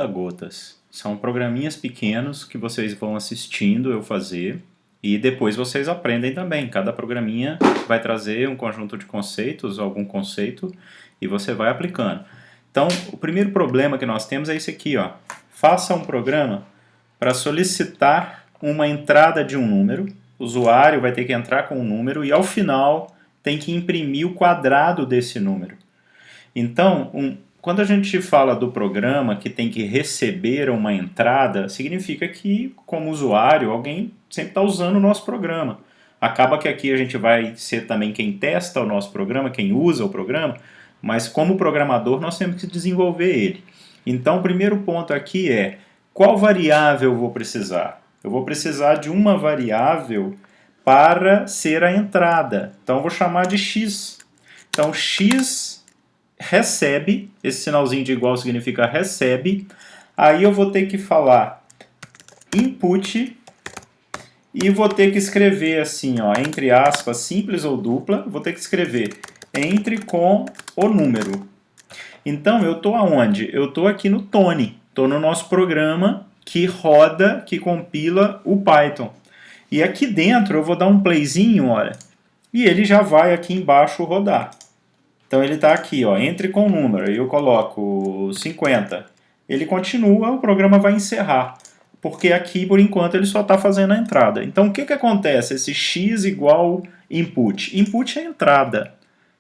Gotas. São programinhas pequenos que vocês vão assistindo eu fazer e depois vocês aprendem também. Cada programinha vai trazer um conjunto de conceitos, algum conceito, e você vai aplicando. Então, o primeiro problema que nós temos é esse aqui, ó. Faça um programa para solicitar uma entrada de um número. O usuário vai ter que entrar com um número e ao final tem que imprimir o quadrado desse número. Então, quando a gente fala do programa que tem que receber uma entrada, significa que, como usuário, alguém sempre está usando o nosso programa. Acaba que aqui a gente vai ser também quem testa o nosso programa, quem usa o programa, mas como programador nós temos que desenvolver ele. Então, o primeiro ponto aqui é, qual variável eu vou precisar? Eu vou precisar de uma variável para ser a entrada. Então, eu vou chamar de x. Então, x recebe, esse sinalzinho de igual significa recebe, aí eu vou ter que falar input e vou ter que escrever assim, ó, entre aspas, simples ou dupla, vou ter que escrever entre com o número. Então eu estou aonde? Eu estou aqui no Tony, estou no nosso programa que roda, que compila o Python. E aqui dentro eu vou dar um playzinho, olha, e ele já vai aqui embaixo rodar. Então ele está aqui, ó, entre com o número, e eu coloco 50. Ele continua, o programa vai encerrar, porque aqui por enquanto ele só está fazendo a entrada. Então o que, que acontece? Esse x igual input. Input é entrada.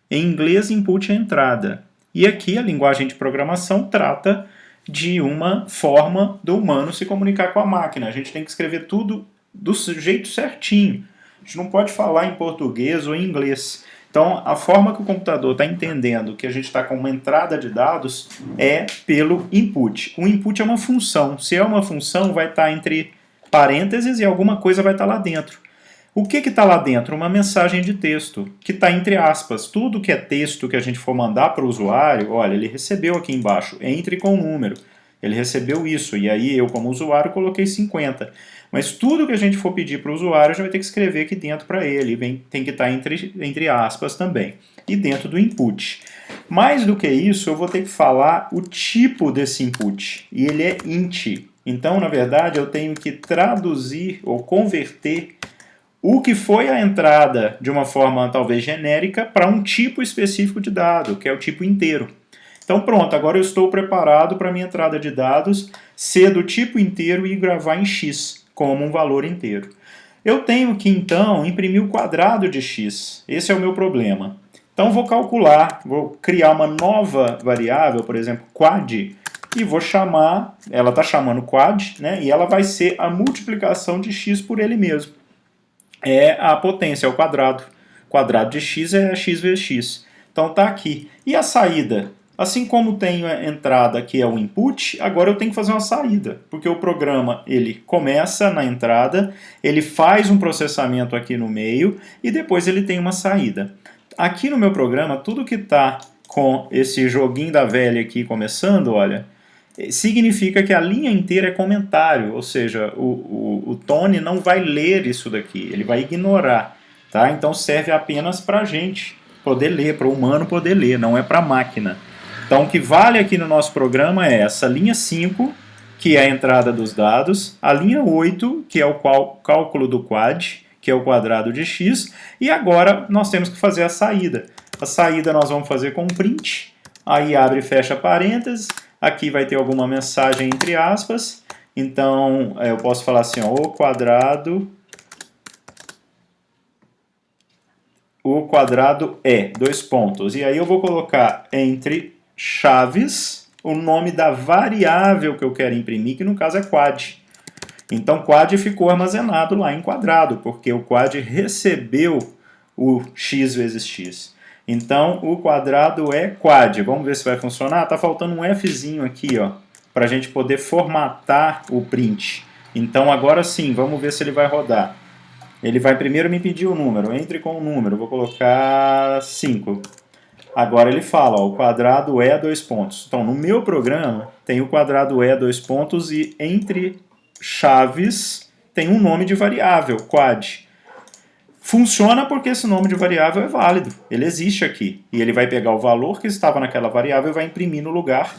Em inglês, input é entrada. E aqui a linguagem de programação trata de uma forma do humano se comunicar com a máquina. A gente tem que escrever tudo do jeito certinho. A gente não pode falar em português ou em inglês. Então, a forma que o computador está entendendo que a gente está com uma entrada de dados é pelo input. O input é uma função. Se é uma função, vai estar entre parênteses e alguma coisa vai estar lá dentro. O que está lá dentro? Uma mensagem de texto, que está entre aspas. Tudo que é texto que a gente for mandar para o usuário, olha, ele recebeu aqui embaixo, entre com o número. Ele recebeu isso, e aí eu, como usuário, coloquei 50. Mas tudo que a gente for pedir para o usuário, já vai ter que escrever aqui dentro para ele. Tem que estar entre aspas também. E dentro do input. Mais do que isso, eu vou ter que falar o tipo desse input. E ele é int. Então, na verdade, eu tenho que traduzir ou converter o que foi a entrada de uma forma talvez genérica para um tipo específico de dado, que é o tipo inteiro. Então pronto, agora eu estou preparado para a minha entrada de dados ser do tipo inteiro e gravar em x, como um valor inteiro. Eu tenho que então imprimir o quadrado de x, esse é o meu problema. Então vou calcular, vou criar uma nova variável, por exemplo, quad, e vou chamar, ela está chamando quad, né, e ela vai ser a multiplicação de x por ele mesmo. É a potência, é o quadrado. Quadrado de x é x vezes x. Então está aqui. E a saída? Assim como tenho a entrada que é o input, agora eu tenho que fazer uma saída, porque o programa ele começa na entrada, ele faz um processamento aqui no meio e depois ele tem uma saída. Aqui no meu programa, tudo que está com esse joguinho da velha aqui começando, olha, significa que a linha inteira é comentário, ou seja, o Tony não vai ler isso daqui, ele vai ignorar. Tá? Então serve apenas para a gente poder ler, para o humano poder ler, não é para a máquina. Então o que vale aqui no nosso programa é essa linha 5, que é a entrada dos dados, a linha 8, que é o cálculo do quad, que é o quadrado de x, e agora nós temos que fazer a saída. A saída nós vamos fazer com print, aí abre e fecha parênteses, aqui vai ter alguma mensagem entre aspas, então eu posso falar assim, ó, o quadrado é, dois pontos, e aí eu vou colocar entre chaves o nome da variável que eu quero imprimir, que no caso é quad. Então quad ficou armazenado lá em quadrado, porque o quad recebeu o x vezes x. Então o quadrado é quad. Vamos ver se vai funcionar. Está faltando um Fzinho aqui, ó, para a gente poder formatar o print. Então agora sim, vamos ver se ele vai rodar. Ele vai primeiro me pedir o número, entre com o número, vou colocar 5. Agora ele fala, ó, o quadrado é dois pontos. Então no meu programa tem o quadrado é dois pontos e entre chaves tem um nome de variável, quad. Funciona porque esse nome de variável é válido, ele existe aqui. E ele vai pegar o valor que estava naquela variável e vai imprimir no lugar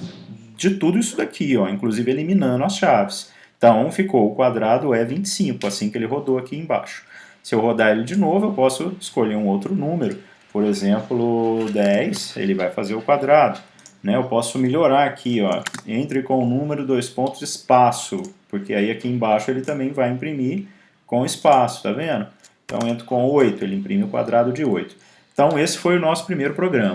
de tudo isso daqui, ó, inclusive eliminando as chaves. Então ficou o quadrado é 25, assim que ele rodou aqui embaixo. Se eu rodar ele de novo, eu posso escolher um outro número. Por exemplo, 10, ele vai fazer o quadrado. Né? Eu posso melhorar aqui, ó, entre com o número, dois pontos, espaço, porque aí aqui embaixo ele também vai imprimir com espaço, tá vendo? Então eu entro com 8, ele imprime o quadrado de 8. Então esse foi o nosso primeiro programa.